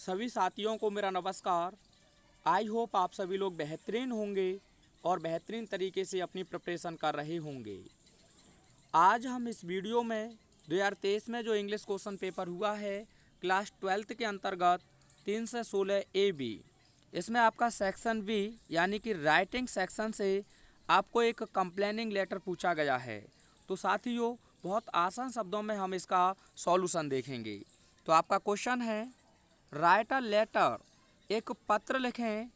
सभी साथियों को मेरा नमस्कार। आई होप आप सभी लोग बेहतरीन होंगे और बेहतरीन तरीके से अपनी प्रिपरेशन कर रहे होंगे। आज हम इस वीडियो में 2023 में जो इंग्लिश क्वेश्चन पेपर हुआ है क्लास 12th के अंतर्गत 3 से 16 AB, इसमें आपका सेक्शन बी यानी कि राइटिंग सेक्शन से आपको एक कंप्लेनिंग लेटर पूछा गया है। तो साथियों बहुत आसान शब्दों में हम इसका सॉल्यूशन देखेंगे। तो आपका क्वेश्चन है, राइट अ लेटर, एक पत्र लिखें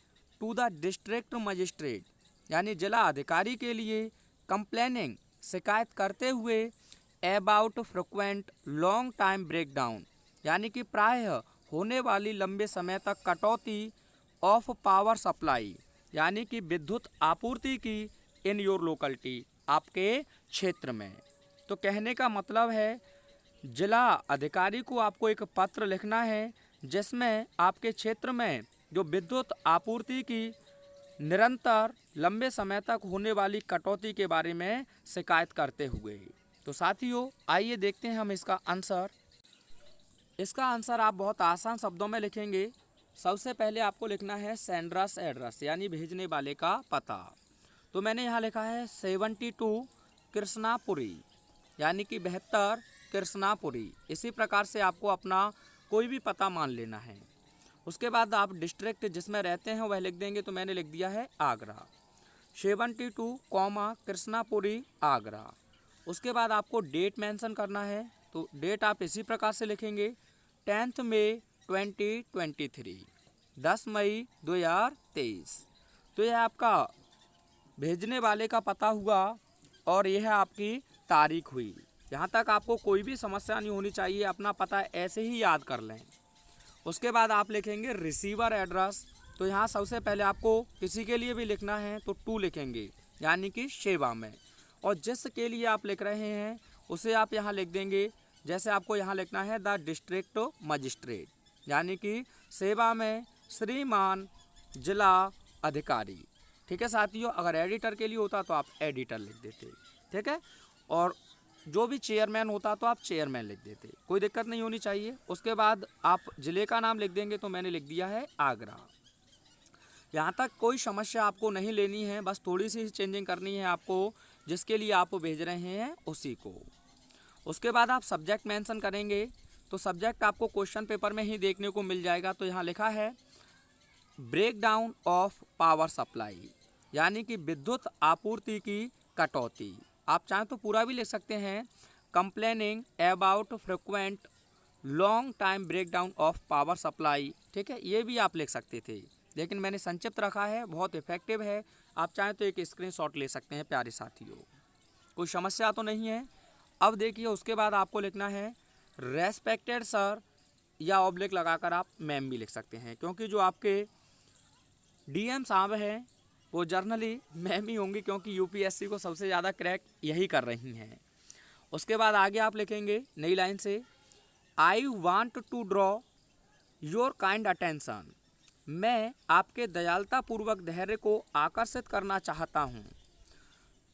टू द डिस्ट्रिक्ट मजिस्ट्रेट यानी जिला अधिकारी के लिए, कंप्लेनिंग शिकायत करते हुए, about frequent long time breakdown यानी कि प्रायः होने वाली लंबे समय तक कटौती ऑफ पावर सप्लाई यानी कि विद्युत आपूर्ति की इन योर लोकलिटी आपके क्षेत्र में। तो कहने का मतलब है जिला अधिकारी को आपको एक पत्र लिखना है जिसमें आपके क्षेत्र में जो विद्युत आपूर्ति की निरंतर लंबे समय तक होने वाली कटौती के बारे में शिकायत करते हुए। तो साथियों आइए देखते हैं हम इसका आंसर। इसका आंसर आप बहुत आसान शब्दों में लिखेंगे। सबसे पहले आपको लिखना है सेंडरस एड्रेस यानी भेजने वाले का पता। तो मैंने यहाँ लिखा है 72 कृष्णापुरी यानी कि 72 कृष्णापुरी। इसी प्रकार से आपको अपना कोई भी पता मान लेना है। उसके बाद आप डिस्ट्रिक्ट जिसमें रहते हैं वह लिख देंगे। तो मैंने लिख दिया है आगरा, 72 कृष्णापुरी आगरा। उसके बाद आपको डेट मेंशन करना है। तो डेट आप इसी प्रकार से लिखेंगे 10 मई 2023, 10 मई 2023। तो यह आपका भेजने वाले का पता हुआ और यह आपकी तारीख हुई। यहाँ तक आपको कोई भी समस्या नहीं होनी चाहिए, अपना पता ऐसे ही याद कर लें। उसके बाद आप लिखेंगे रिसीवर एड्रेस। तो यहाँ सबसे पहले आपको किसी के लिए भी लिखना है तो टू लिखेंगे यानी कि सेवा में, और जिसके लिए आप लिख रहे हैं उसे आप यहाँ लिख देंगे। जैसे आपको यहाँ लिखना है द डिस्ट्रिक्ट मजिस्ट्रेट यानी कि सेवा में श्रीमान जिला अधिकारी। ठीक है साथियों, अगर एडिटर के लिए होता तो आप एडिटर लिख देते। ठीक है, और जो भी चेयरमैन होता तो आप चेयरमैन लिख देते, कोई दिक्कत नहीं होनी चाहिए। उसके बाद आप ज़िले का नाम लिख देंगे। तो मैंने लिख दिया है आगरा। यहाँ तक कोई समस्या आपको नहीं लेनी है, बस थोड़ी सी चेंजिंग करनी है आपको, जिसके लिए आप भेज रहे हैं उसी को। उसके बाद आप सब्जेक्ट मेंशन करेंगे। तो सब्जेक्ट आपको क्वेश्चन पेपर में ही देखने को मिल जाएगा। तो यहाँ लिखा है break down of power supply यानी कि विद्युत आपूर्ति की कटौती। आप चाहें तो पूरा भी लिख सकते हैं, complaining about frequent long time breakdown of power supply. ठीक है, ये भी आप लिख सकते थे, लेकिन मैंने संक्षिप्त रखा है, बहुत इफेक्टिव है। आप चाहें तो एक स्क्रीनशॉट ले सकते हैं प्यारे साथियों, कोई समस्या तो नहीं है। अब देखिए उसके बाद आपको लिखना है रेस्पेक्टेड सर, या ऑब्लिक लगाकर आप मैम भी लिख सकते हैं, क्योंकि जो आपके DM साहब हैं वो जर्नली मैम ही होंगी, क्योंकि UPSC को सबसे ज़्यादा क्रैक यही कर रही हैं। उसके बाद आगे आप लिखेंगे नई लाइन से, I want to draw your kind attention, मैं आपके दयालुतापूर्वक धैर्य को आकर्षित करना चाहता हूँ,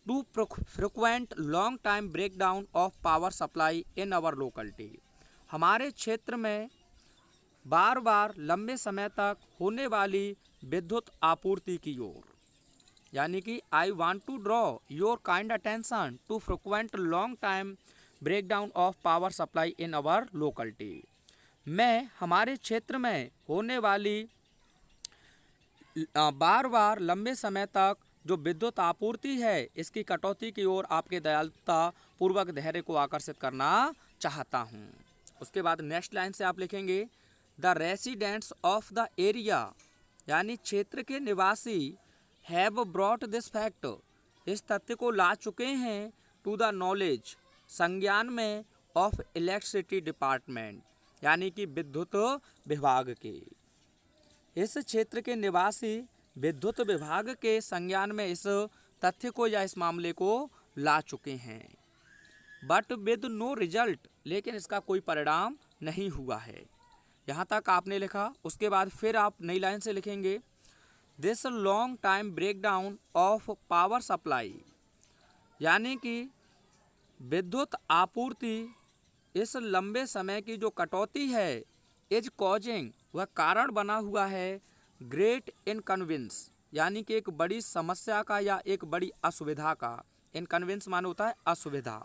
to frequent long time breakdown of power supply in our locality, हमारे क्षेत्र में बार बार लंबे समय तक होने वाली विद्युत आपूर्ति की ओर। यानी कि I want to draw your kind attention to frequent long time breakdown of power supply in our locality, मैं हमारे क्षेत्र में होने वाली बार बार लंबे समय तक जो विद्युत आपूर्ति है इसकी कटौती की ओर आपके दयालुता पूर्वक धैर्य को आकर्षित करना चाहता हूँ। उसके बाद नेक्स्ट लाइन से आप लिखेंगे the residents of the area यानी क्षेत्र के निवासी हैव ब्रॉट दिस फैक्ट, इस तथ्य को ला चुके हैं, टू द नॉलेज, संज्ञान में, ऑफ इलेक्ट्रिसिटी डिपार्टमेंट यानी कि विद्युत विभाग के। इस क्षेत्र के निवासी विद्युत विभाग के संज्ञान में इस तथ्य को या इस मामले को ला चुके हैं, बट विद नो रिजल्ट, लेकिन इसका कोई परिणाम नहीं हुआ है। यहाँ तक आपने लिखा। उसके बाद फिर आप नई लाइन से लिखेंगे this long time breakdown of power supply यानी कि विद्युत आपूर्ति इस लंबे समय की जो कटौती है इज कॉजिंग वह कारण बना हुआ है ग्रेट इनकन्वीनियंस यानी कि एक बड़ी समस्या का या एक बड़ी असुविधा का। इनकन्वीनियंस माने होता है असुविधा।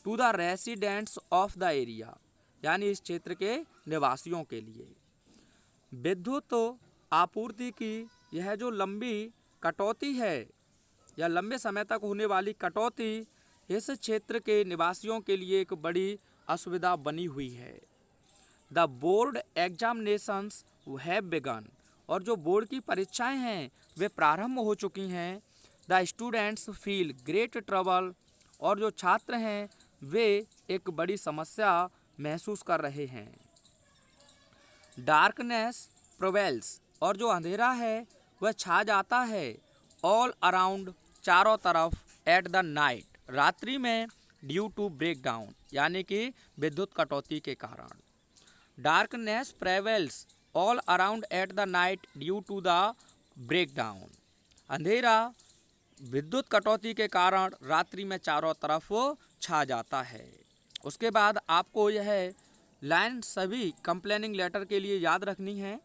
To the residents of the area यानी इस क्षेत्र के निवासियों के लिए। विद्युत आपूर्ति की यह जो लंबी कटौती है या लंबे समय तक होने वाली कटौती इस क्षेत्र के निवासियों के लिए एक बड़ी असुविधा बनी हुई है। The board examinations have begun और जो बोर्ड की परीक्षाएं हैं वे प्रारंभ हो चुकी हैं। The students feel great trouble और जो छात्र हैं वे एक बड़ी समस्या महसूस कर रहे हैं। डार्कनेस प्रोवेल्स और जो अंधेरा है वह छा जाता है। ऑल अराउंड चारों तरफ एट द नाइट रात्रि में। ड्यू टू ब्रेक डाउन यानी कि विद्युत कटौती के कारण। Darkness prevails all around at the night due to the break down. अंधेरा विद्युत कटौती के कारण रात्रि में चारों तरफ छा जाता है। उसके बाद आपको यह लाइन सभी कंप्लेनिंग लेटर के लिए याद रखनी है।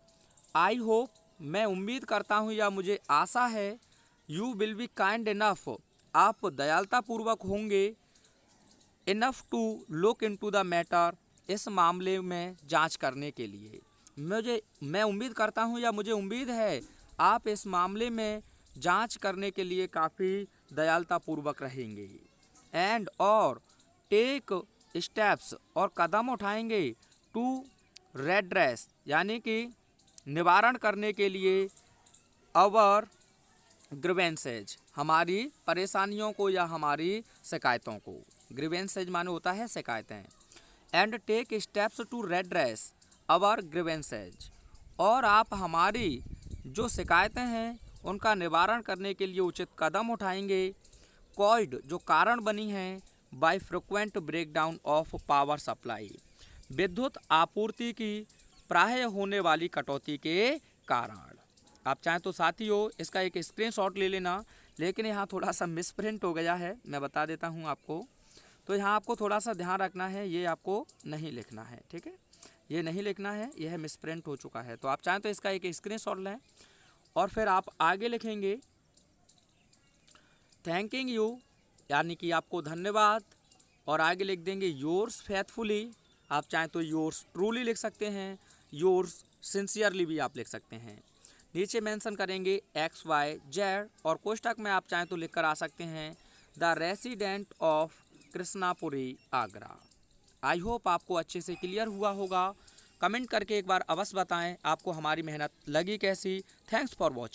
आई होप मैं उम्मीद करता हूँ या मुझे आशा है। You will be kind enough आप दयालुतापूर्वक होंगे। Enough to look into the matter इस मामले में जांच करने के लिए। मैं उम्मीद करता हूँ या मुझे उम्मीद है आप इस मामले में जांच करने के लिए काफ़ी दयालुतापूर्वक रहेंगे। एंड और टेक स्टेप्स और कदम उठाएंगे टू रेड्रेस यानी कि निवारण करने के लिए अवर ग्रीवेंसेज हमारी परेशानियों को या हमारी शिकायतों को। ग्रीवेंसेज माने होता है शिकायतें। And take steps to redress our grievances और आप हमारी जो शिकायतें हैं उनका निवारण करने के लिए उचित कदम उठाएंगे। कॉज्ड जो कारण बनी हैं by frequent breakdown of power supply विद्युत आपूर्ति की प्रायः होने वाली कटौती के कारण। आप चाहें तो साथियों इसका एक स्क्रीनशॉट ले लेना, लेकिन यहाँ थोड़ा सा मिसप्रिंट हो गया है, मैं बता देता हूँ आपको। तो यहाँ आपको थोड़ा सा ध्यान रखना है, ये आपको नहीं लिखना है, ठीक है, ये नहीं लिखना है, यह मिसप्रिंट हो चुका है। तो आप चाहें तो इसका एक स्क्रीनशॉट लें और फिर आप आगे लिखेंगे थैंकिंग यू यानी कि आपको धन्यवाद, और आगे लिख देंगे योर्स फेथफुली। आप चाहें तो योर्स ट्रूली लिख सकते हैं, योर्स सिंसियरली भी आप लिख सकते हैं। नीचे मेंशन करेंगे XYZ और कोष्टक में आप चाहें तो लिख कर आ सकते हैं the resident of Krishnapuri Agra. I hope आपको अच्छे से क्लियर हुआ होगा। कमेंट करके एक बार अवश्य बताएं आपको हमारी मेहनत लगी कैसी। Thanks for watching.